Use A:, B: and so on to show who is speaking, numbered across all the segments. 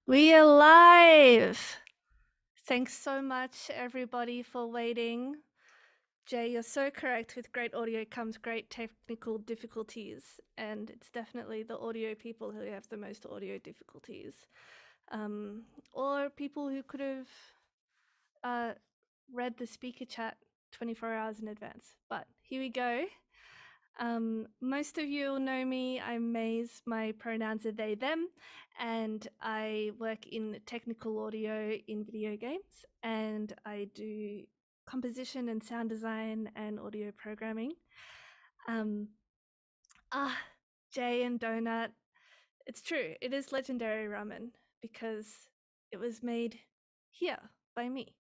A: We are live! Thanks so much, everybody, for waiting. Jay, you're so correct. With great audio comes great technical difficulties, and it's definitely the audio people who have the most audio difficulties, or people who could have read the speaker chat 24 hours in advance. But here we go. Most of you will know me. I'm Maize. My pronouns are they, them, and I work in technical audio in video games, and I do composition and sound design and audio programming. Jay and Donut. It's true. It is legendary ramen because it was made here by me.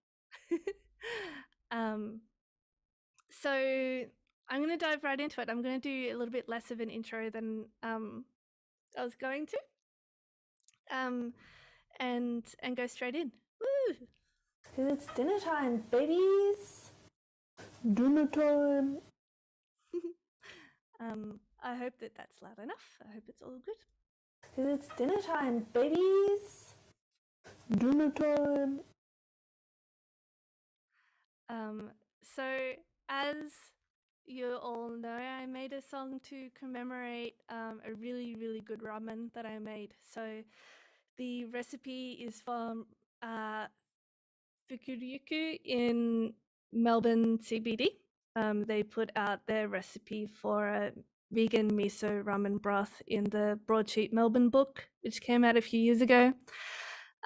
A: So I'm going to dive right into it. I'm going to do a little bit less of an intro than I was going to, and go straight in. Woo! Because it's dinner time, babies. Dinner time. I hope that that's loud enough. I hope it's all good. Because it's dinner time, babies. Dinner time. So as you all know, I made a song to commemorate a really, really good ramen that I made. So the recipe is from Fukuryuku in Melbourne CBD. They put out their recipe for a vegan miso ramen broth in the Broadsheet Melbourne book, which came out a few years ago.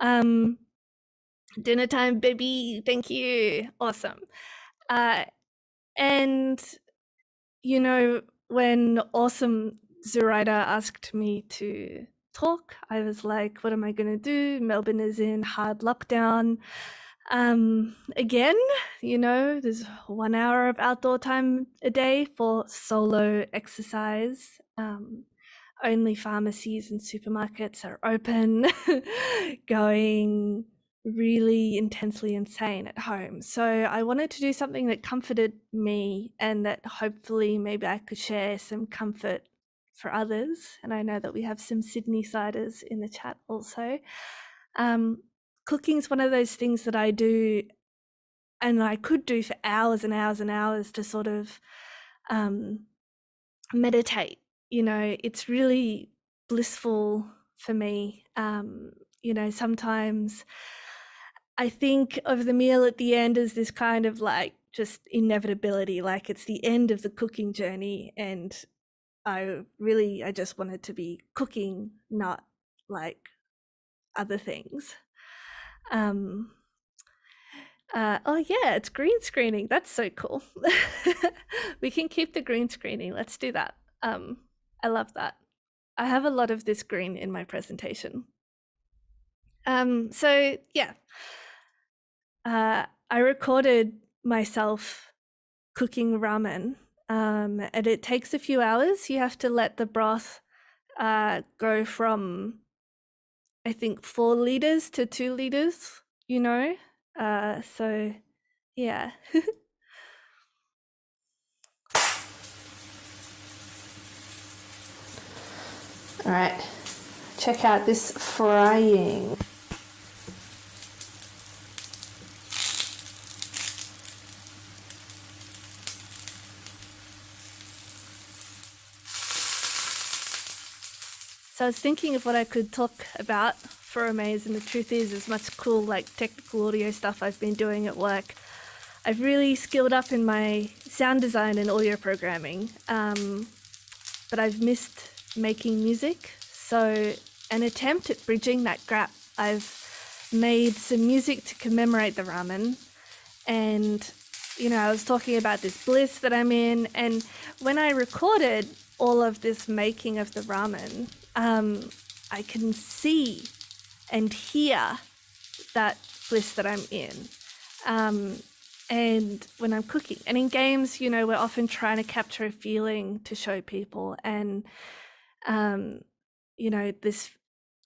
A: Dinner time, baby. Thank you. Awesome. And, you know, when awesome Zoraida asked me to talk, I was like, what am I going to do? Melbourne is in hard lockdown. Again, you know, there's 1 hour of outdoor time a day for solo exercise. Only pharmacies and supermarkets are open, going really intensely insane at home. So I wanted to do something that comforted me and that hopefully maybe I could share some comfort for others. And I know that we have some Sydney siders in the chat also. Cooking is one of those things that I do and I could do for hours and hours and hours to sort of meditate. You know, it's really blissful for me. You know, sometimes I think of the meal at the end as this kind of like just inevitability, like it's the end of the cooking journey. And I just wanted to be cooking, not like other things. Oh yeah, it's green screening. That's so cool. We can keep the green screening. Let's do that. I love that. I have a lot of this green in my presentation. So yeah, I recorded myself cooking ramen, and it takes a few hours. You have to let the broth go from, I think, 4 liters to 2 liters, you know? So yeah. All right, check out this frying. So I was thinking of what I could talk about for a maze, and the truth is, as much cool like technical audio stuff I've been doing at work, I've really skilled up in my sound design and audio programming, but I've missed making music. So an attempt at bridging that gap, I've made some music to commemorate the ramen. And, you know, I was talking about this bliss that I'm in. And when I recorded all of this making of the ramen, I can see and hear that bliss that I'm in. And when I'm cooking and in games, you know, we're often trying to capture a feeling to show people. And, you know, this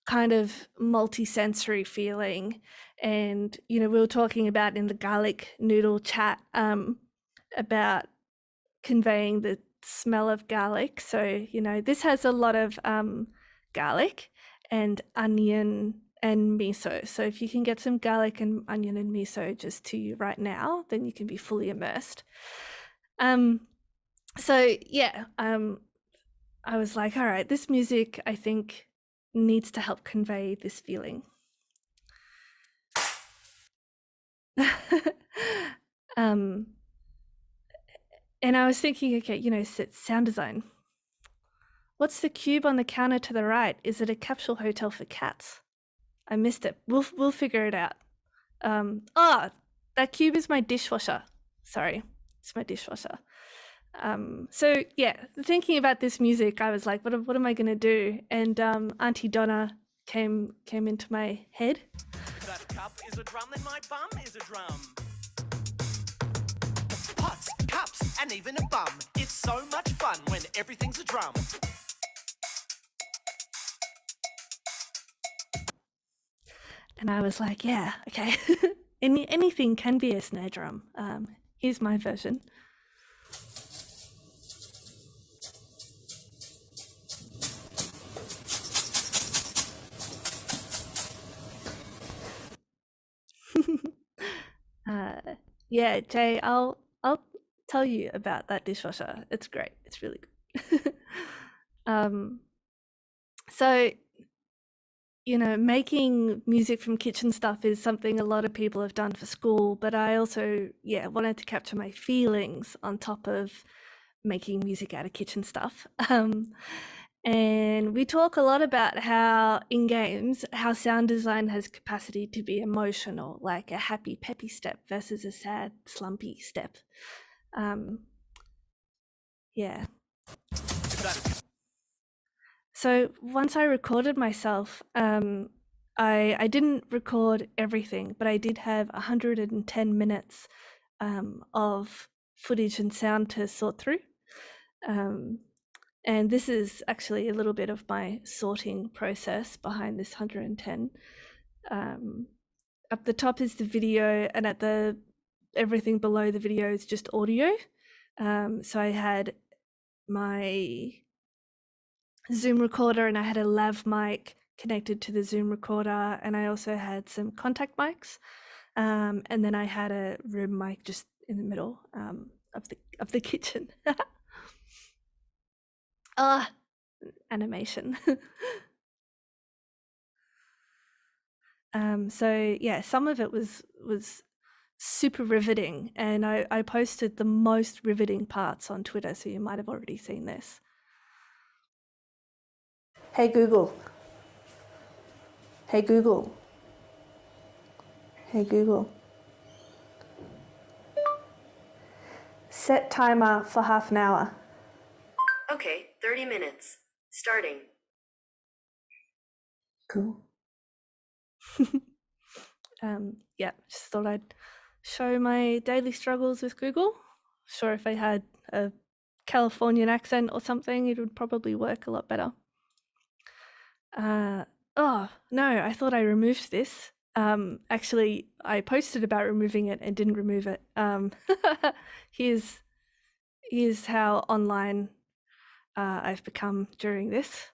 A: kind of multisensory feeling. And, you know, we were talking about in the garlic noodle chat about conveying the smell of garlic. So, you know, this has a lot of garlic and onion and miso. So if you can get some garlic and onion and miso just to you right now, then you can be fully immersed. So yeah, I was like, all right, this music I think needs to help convey this feeling. And I was thinking, okay, you know, sound design. What's the cube on the counter to the right? Is it a capsule hotel for cats? I missed it. We'll figure it out. That cube is my dishwasher. Sorry, it's my dishwasher. So yeah, thinking about this music, I was like, what am I gonna do? And Auntie Donna came into my head.
B: If that cup is a drum, then my bum is a drum. Pots, cups, and even a bum. It's so much fun when everything's a drum.
A: And I was like, yeah, okay. Anything can be a snare drum. Here's my version. Yeah, Jay, I'll tell you about that dishwasher. It's great. It's really good. So, you know, making music from kitchen stuff is something a lot of people have done for school, but I also, wanted to capture my feelings on top of making music out of kitchen stuff. And we talk a lot about how in games, how sound design has capacity to be emotional, like a happy, peppy step versus a sad, slumpy step. Yeah. So once I recorded myself, I didn't record everything, but I did have 110 minutes of footage and sound to sort through. And this is actually a little bit of my sorting process behind this 110. Up the top is the video, and at everything below the video is just audio. So I had my Zoom recorder and I had a lav mic connected to the Zoom recorder, and I also had some contact mics, and then I had a room mic just in the middle of the kitchen. Animation. So yeah, some of it was super riveting, and I posted the most riveting parts on Twitter, so you might have already seen this. Hey Google. Hey Google. Hey Google. Set timer for half an hour.
C: Okay, 30 minutes. Starting.
A: Cool. Yeah, just thought I'd show my daily struggles with Google. Sure, if I had a Californian accent or something, it would probably work a lot better. Oh, no, I thought I removed this. Actually, I posted about removing it and didn't remove it. Here's how online I've become during this.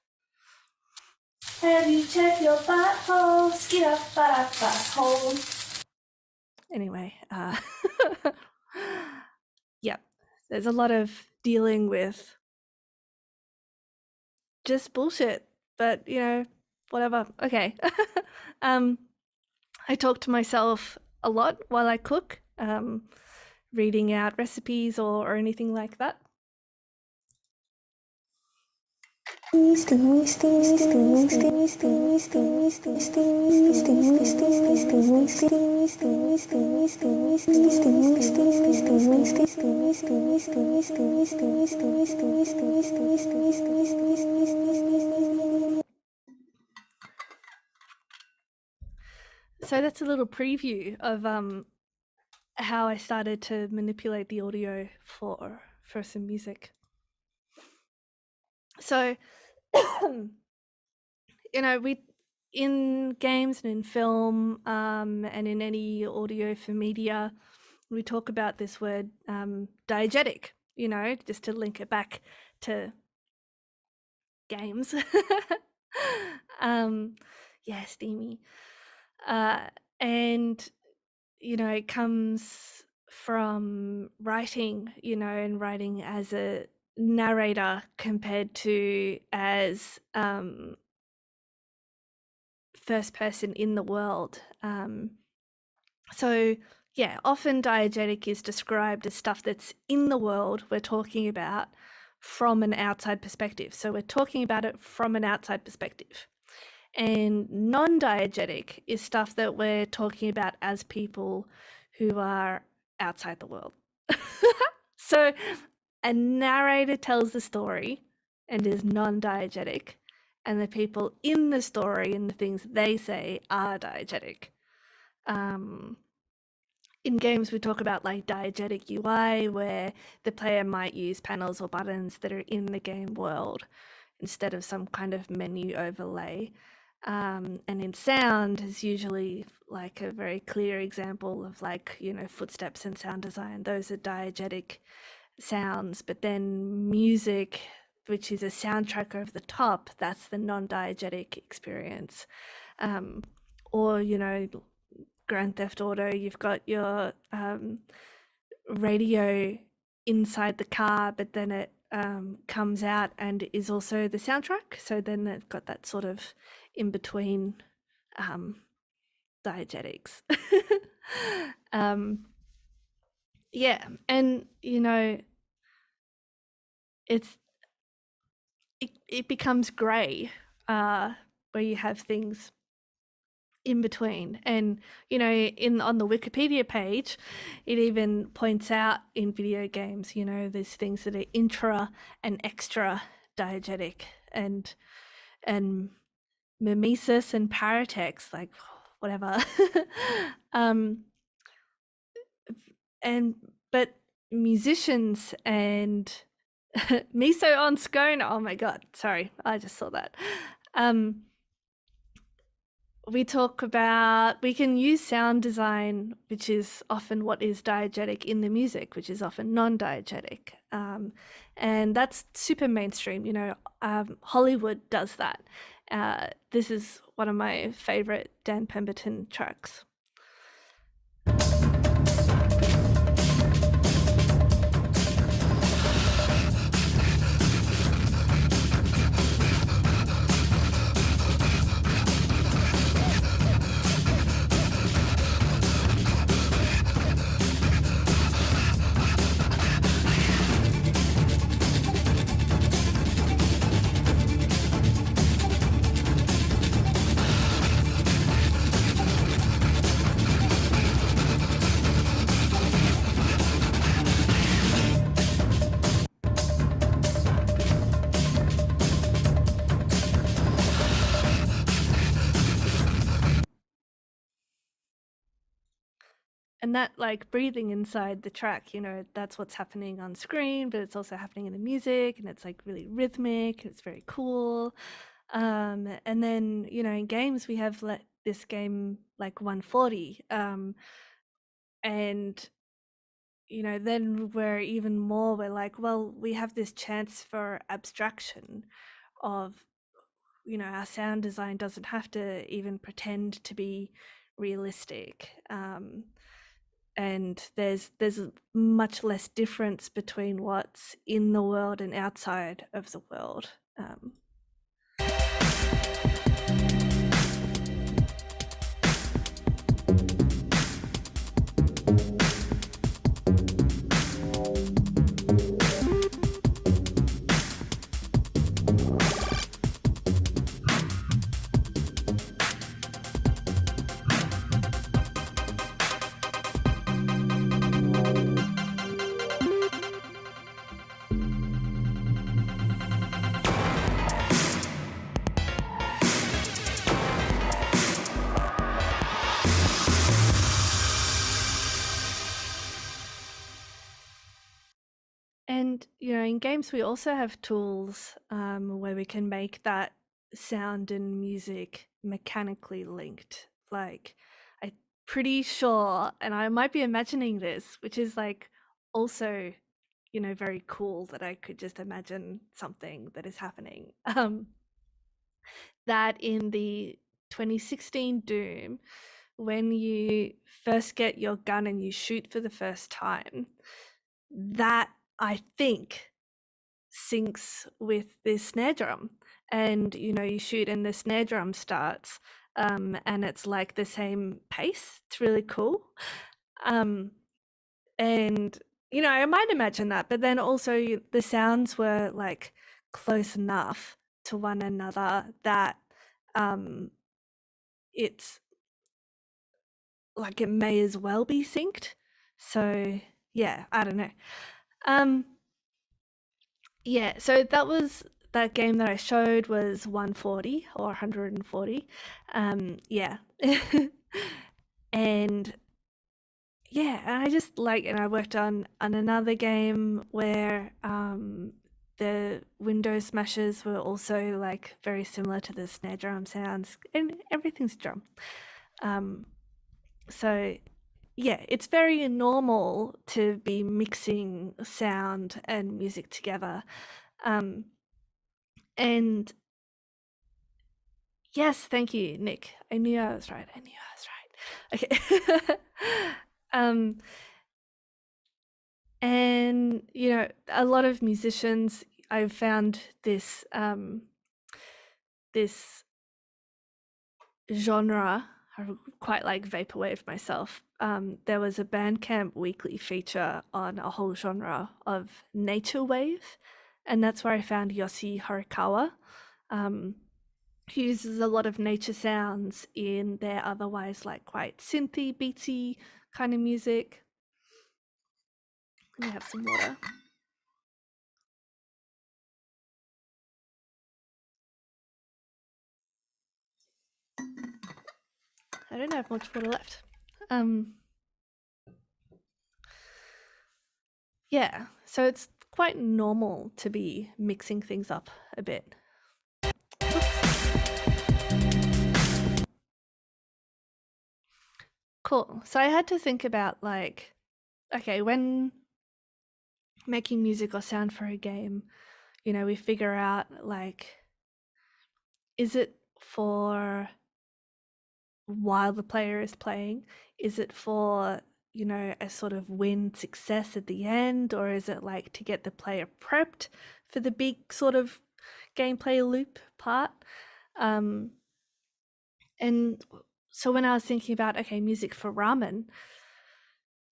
A: Have you checked your butthole? Skid up, butthole. Anyway, yeah, there's a lot of dealing with just bullshit, but you know, whatever. Okay. I talk to myself a lot while I cook, reading out recipes or anything like that. So that's a little preview of how I started to manipulate the audio for some music. So, you know, in games and in film and in any audio for media, we talk about this word diegetic, you know, just to link it back to games. Yeah, steamy. And it comes from writing, and writing as a narrator compared to as first person in the world. So yeah, often diegetic is described as stuff that's in the world we're talking about from an outside perspective. So we're talking about it from an outside perspective. And non-diegetic is stuff that we're talking about as people who are outside the world. So a narrator tells the story and is non-diegetic, and the people in the story and the things they say are diegetic. In games, we talk about like diegetic UI, where the player might use panels or buttons that are in the game world instead of some kind of menu overlay. And in sound is usually like a very clear example of like, footsteps and sound design. Those are diegetic sounds, but then music, which is a soundtrack over the top, that's the non-diegetic experience. Or, Grand Theft Auto, you've got your radio inside the car, but then it comes out and is also the soundtrack. So then they've got that sort of in between diegetics. Yeah, and it becomes grey where you have things in between. And on the Wikipedia page, it even points out in video games, there's things that are intra and extra diegetic, and mimesis and paratext, like whatever. But musicians and miso on scone, oh my god, sorry, I just saw that. We can use sound design, which is often what is diegetic, in the music, which is often non-diegetic. And that's super mainstream. Hollywood does that. This is one of my favorite Dan Pemberton tracks. And that, like, breathing inside the track, that's what's happening on screen, but it's also happening in the music, and it's like really rhythmic, and it's very cool. And then, in games, we have this game like 140. And, then we're like, well, we have this chance for abstraction of, our sound design doesn't have to even pretend to be realistic. And there's much less difference between what's in the world and outside of the world. And, in games, we also have tools where we can make that sound and music mechanically linked. Like, I'm pretty sure, and I might be imagining this, which is like also, very cool that I could just imagine something that is happening. That in the 2016 Doom, when you first get your gun and you shoot for the first time, that I think syncs with this snare drum. And you shoot and the snare drum starts, and it's like the same pace. It's really cool. And I might imagine that, but then also the sounds were like close enough to one another that it's like it may as well be synced. So yeah, I don't know. Yeah, so that game that I showed was 140 or 140. Yeah. And yeah, and I just and I worked on another game where the window smashes were also like very similar to the snare drum sounds, and everything's drum. So yeah, it's very normal to be mixing sound and music together. And yes, thank you, Nick. I knew I was right. Okay. And a lot of musicians, I've found this this genre. I quite like vaporwave myself. There was a Bandcamp weekly feature on a whole genre of nature wave, and that's where I found Yoshi Horikawa, who uses a lot of nature sounds in their otherwise like quite synthy, beatsy kind of music. Let me have some water. I don't have much water left. Yeah, so it's quite normal to be mixing things up a bit. Cool. So I had to think about okay, when making music or sound for a game, we figure out is it for while the player is playing? Is it for, a sort of win success at the end? Or is it like to get the player prepped for the big sort of gameplay loop part? And so when I was thinking about, okay, music for ramen,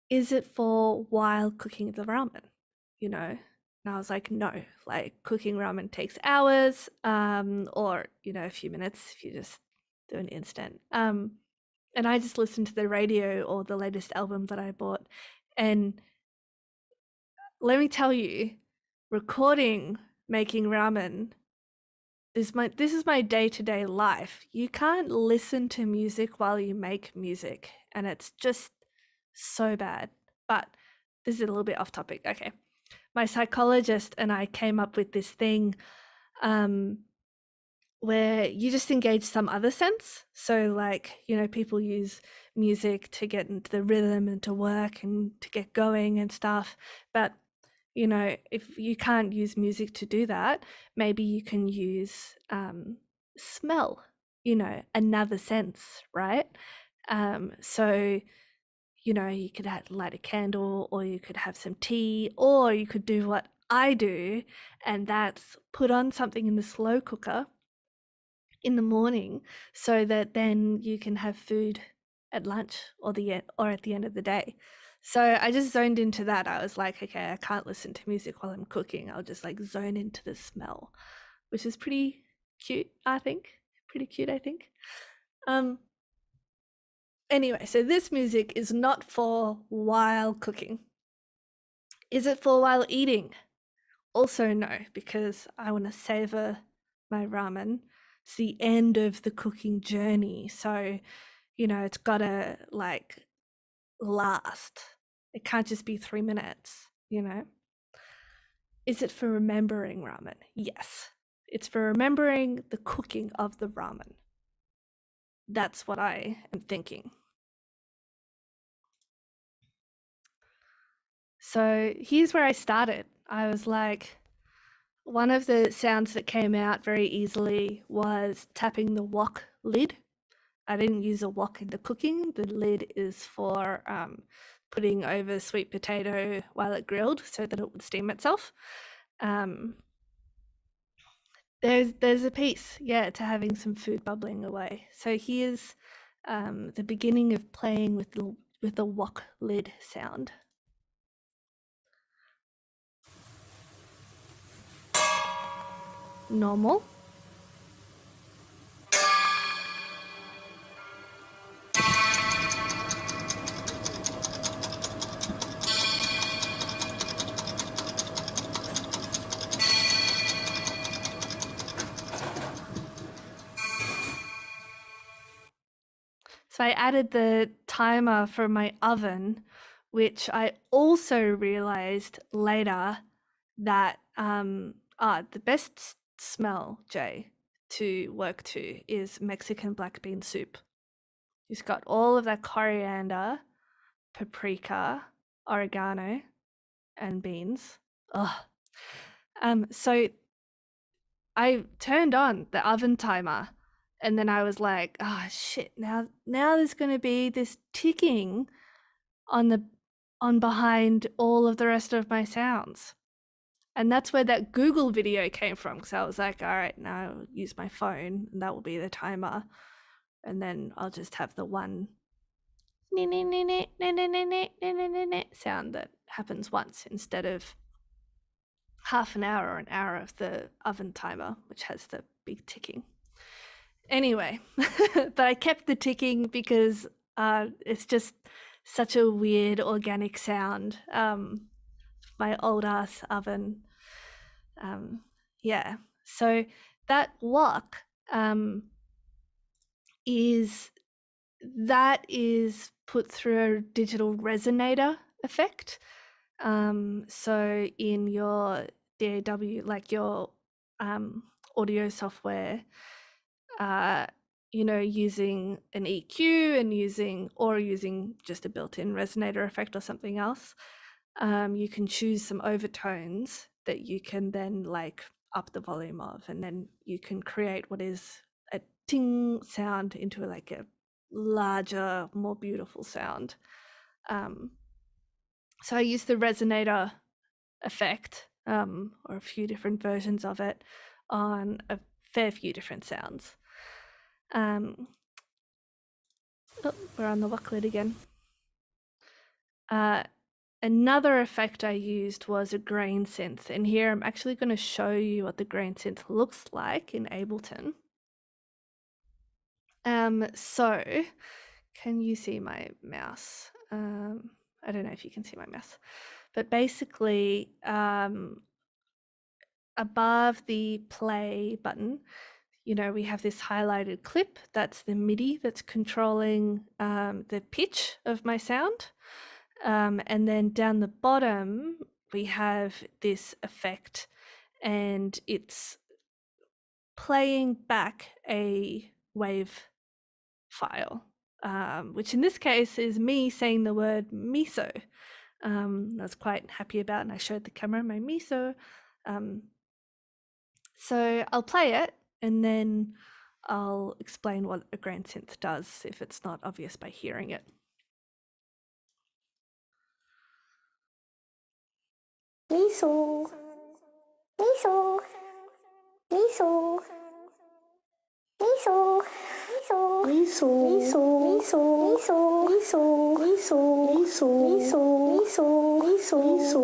A: is it for while cooking the ramen? And I was like, no, cooking ramen takes hours, or, a few minutes if you just do an instant. And I just listened to the radio or the latest album that I bought. And let me tell you, recording, making ramen, this is my day-to-day life. You can't listen to music while you make music, and it's just so bad. But this is a little bit off topic. Okay. My psychologist and I came up with this thing where you just engage some other sense. So people use music to get into the rhythm and to work and to get going and stuff. But, if you can't use music to do that, maybe you can use smell, another sense, right? So, you could light a candle, or you could have some tea, or you could do what I do, and that's put on something in the slow cooker in the morning so that then you can have food at lunch or at the end of the day. So I just zoned into that. I was like, okay, I can't listen to music while I'm cooking. I'll just zone into the smell, which is pretty cute, I think. Anyway, so this music is not for while cooking. Is it for while eating? Also no, because I want to savor my ramen. It's the end of the cooking journey. So, it's gotta last. It can't just be 3 minutes, Is it for remembering ramen? Yes. It's for remembering the cooking of the ramen. That's what I am thinking. So here's where I started. I was like, one of the sounds that came out very easily was tapping the wok lid. I didn't use a wok in the cooking. The lid is for putting over sweet potato while it grilled so that it would steam itself. There's a piece, yeah, to having some food bubbling away. So here's the beginning of playing with the wok lid sound. Normal. So I added the timer for my oven, which I also realized later that the best smell, Jay, to work to is Mexican black bean soup. It's got all of that coriander, paprika, oregano, and beans. Ugh. So I turned on the oven timer, and then I was like, oh shit, now there's gonna be this ticking on behind all of the rest of my sounds. And that's where that Google video came from, because I was like, all right, now I'll use my phone and that will be the timer. And then I'll just have the one sound that happens once instead of half an hour or an hour of the oven timer, which has the big ticking. Anyway, but I kept the ticking because it's just such a weird organic sound. My old ass oven. Yeah. So that wok is put through a digital resonator effect. So in your DAW, like your audio software, using an EQ and using just a built-in resonator effect or something else, you can choose some overtones that you can then like up the volume of, and then you can create what is a ting sound into like a larger, more beautiful sound. So I use the resonator effect, or a few different versions of it, on a fair few different sounds. We're on the wok lid again. Another effect I used was a grain synth, and here I'm actually going to show you what the grain synth looks like in Ableton. So can you see my mouse? I don't know if you can see my mouse, but basically above the play button, we have this highlighted clip. That's the MIDI that's controlling the pitch of my sound. And then down the bottom, we have this effect, and it's playing back a wave file, which in this case is me saying the word miso. I was quite happy about, and I showed the camera my miso. So I'll play it, and then I'll explain what a grain synth does if it's not obvious by hearing it.
D: Miso, miso, miso, miso, miso, miso, miso, miso, miso, miso, miso, miso, miso, miso, miso.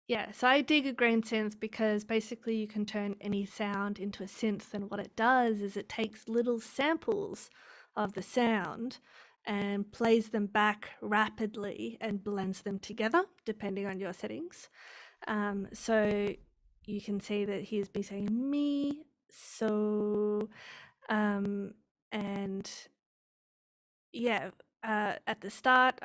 A: Yeah, so I dig a grain synth because basically you can turn any sound into a synth, and what it does is it takes little samples of the sound and plays them back rapidly and blends them together depending on your settings. So you can see that here's me saying me, so, and yeah, at the start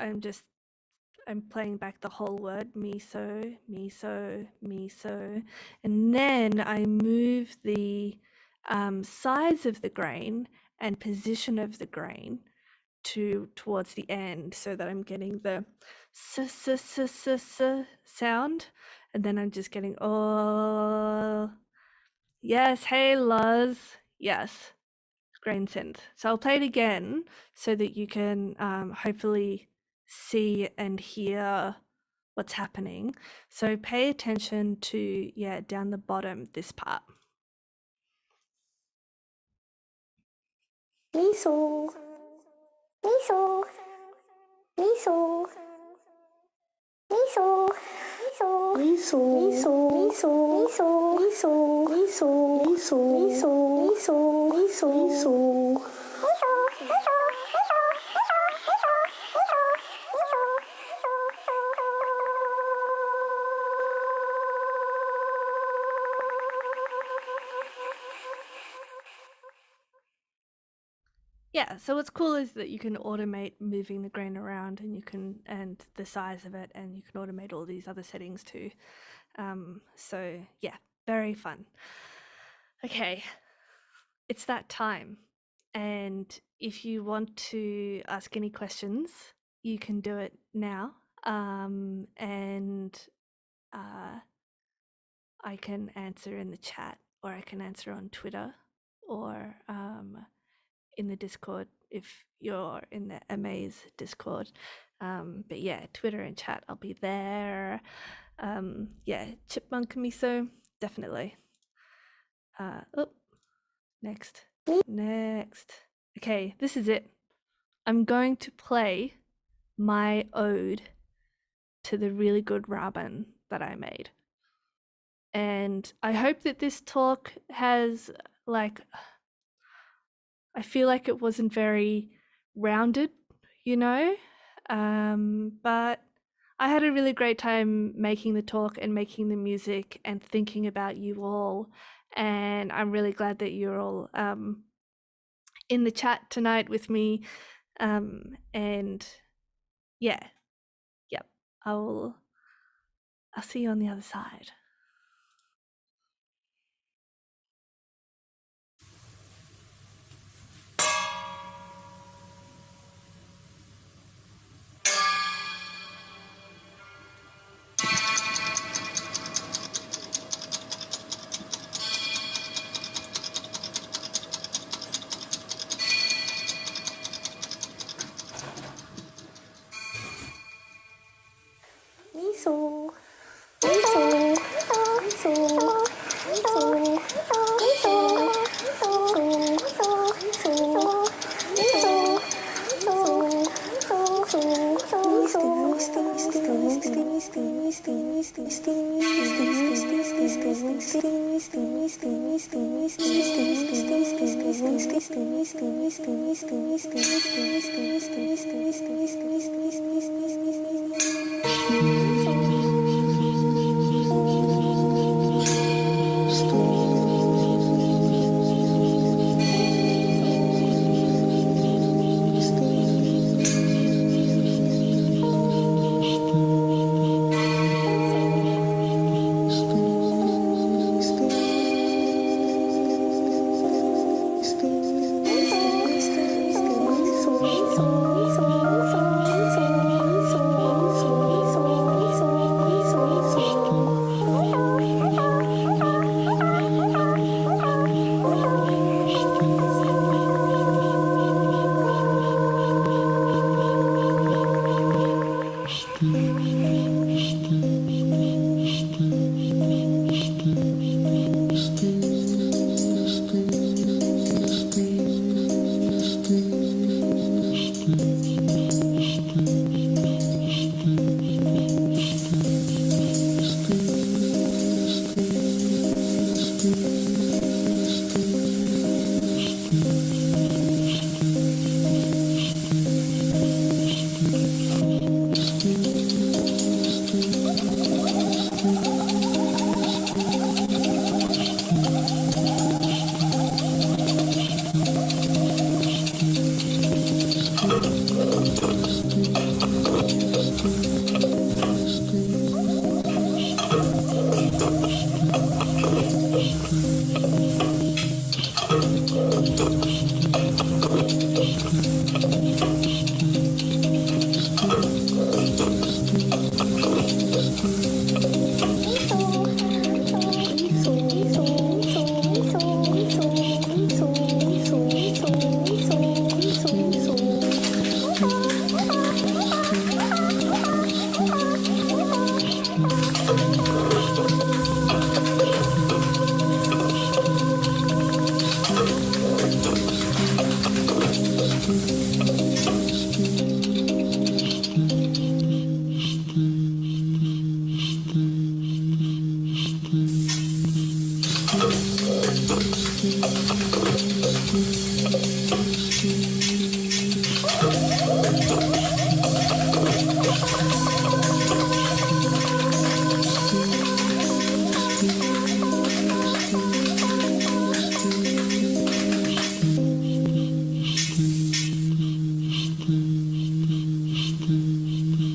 A: I'm playing back the whole word, miso, miso, miso. And then I move the size of the grain and position of the grain towards the end, so that I'm getting the sound, and then I'm just getting oh yes, hey Luz, yes, grain synth. So I'll play it again so that you can hopefully see and hear what's happening. So pay attention to down the bottom, this part.
D: Miso. Miso. Miso. Miso. Miso. Miso. Miso. Miso. Miso. Miso. Miso. Miso. Miso. Miso. Miso.
A: Yeah, so what's cool is that you can automate moving the grain around, and the size of it, and you can automate all these other settings too. So yeah, very fun. Okay, it's that time. And if you want to ask any questions, you can do it now. And I can answer in the chat, or I can answer on Twitter, or in the Discord if you're in the Amaze Discord. But yeah, Twitter and chat, I'll be there. Yeah, chipmunk miso, definitely. Next. Okay, this is it. I'm going to play my ode to the really good ramen that I made. And I hope that this talk has, like, I feel like it wasn't very rounded, you know? But I had a really great time making the talk and making the music and thinking about you all. And I'm really glad that you're all in the chat tonight with me. And yeah, yep, I'll see you on the other side.
D: Miso. Miso. Miso. Miso.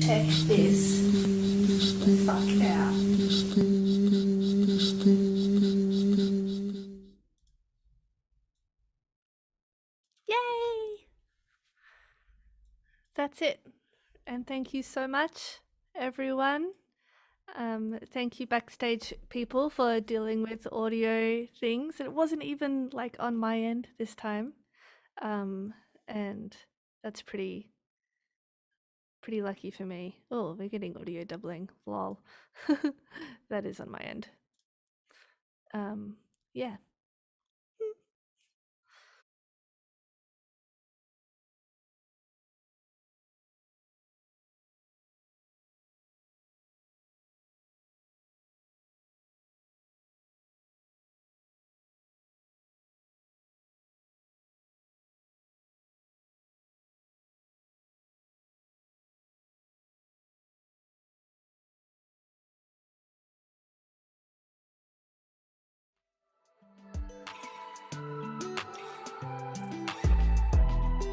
A: Check this the fuck out. Yay! That's it. And thank you so much, everyone. Thank you, backstage people, for dealing with audio things. It wasn't even like on my end this time. And that's pretty lucky for me. Oh, we're getting audio doubling. Lol. That is on my end. Yeah.